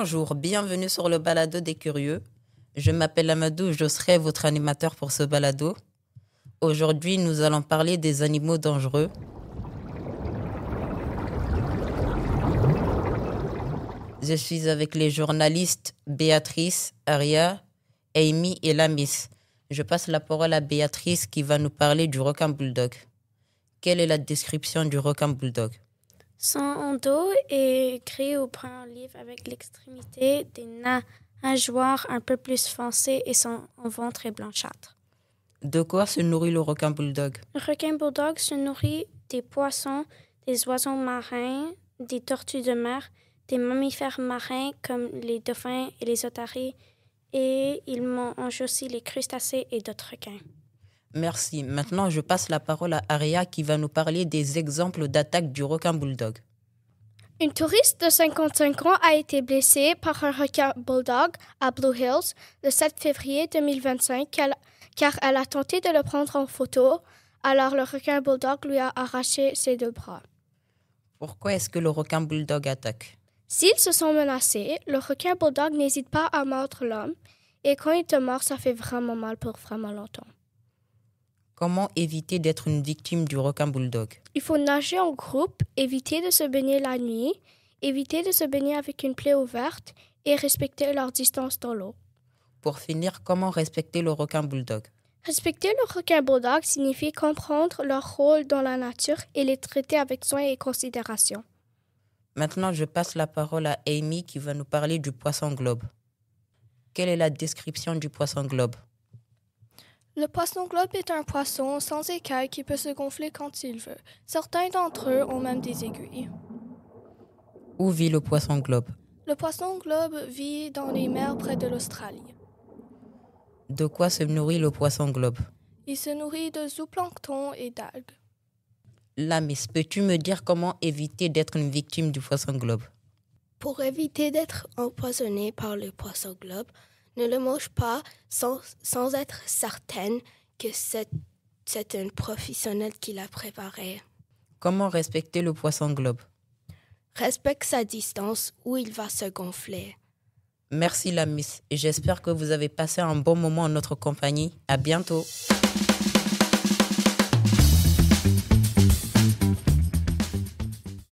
Bonjour, bienvenue sur le balado des curieux. Je m'appelle Amadou, je serai votre animateur pour ce balado. Aujourd'hui, nous allons parler des animaux dangereux. Je suis avec les journalistes Béatrice, Aria, Amy et Lamis. Je passe la parole à Béatrice qui va nous parler du requin bulldog. Quelle est la description du requin bulldog? Son dos est gris ou brun olive avec l'extrémité des nageoires un peu plus foncées et son ventre est blanchâtre. De quoi se nourrit le requin bulldog? Le requin bulldog se nourrit des poissons, des oiseaux marins, des tortues de mer, des mammifères marins comme les dauphins et les otaries, et il mange aussi les crustacés et d'autres requins. Merci. Maintenant, je passe la parole à Aria qui va nous parler des exemples d'attaques du requin bulldog. Une touriste de 55 ans a été blessée par un requin bulldog à Blue Hills le 7 février 2025 car elle a tenté de le prendre en photo. Alors le requin bulldog lui a arraché ses 2 bras. Pourquoi est-ce que le requin bulldog attaque? S'ils se sont menacés, le requin bulldog n'hésite pas à mordre l'homme et quand il te mord, ça fait vraiment mal pour vraiment longtemps. Comment éviter d'être une victime du requin bulldog? Il faut nager en groupe, éviter de se baigner la nuit, éviter de se baigner avec une plaie ouverte et respecter leur distance dans l'eau. Pour finir, comment respecter le requin bulldog? Respecter le requin bulldog signifie comprendre leur rôle dans la nature et les traiter avec soin et considération. Maintenant, je passe la parole à Amy qui va nous parler du poisson globe. Quelle est la description du poisson globe? Le poisson globe est un poisson sans écailles qui peut se gonfler quand il veut. Certains d'entre eux ont même des aiguilles. Où vit le poisson globe? Le poisson globe vit dans les mers près de l'Australie. De quoi se nourrit le poisson globe? Il se nourrit de zooplancton et d'algues. Lamis, peux-tu me dire comment éviter d'être une victime du poisson globe? Pour éviter d'être empoisonné par le poisson globe, ne le mange pas sans être certaine que c'est un professionnel qui l'a préparé. Comment respecter le poisson globe? Respecte sa distance ou il va se gonfler. Merci Lamis et j'espère que vous avez passé un bon moment en notre compagnie. À bientôt.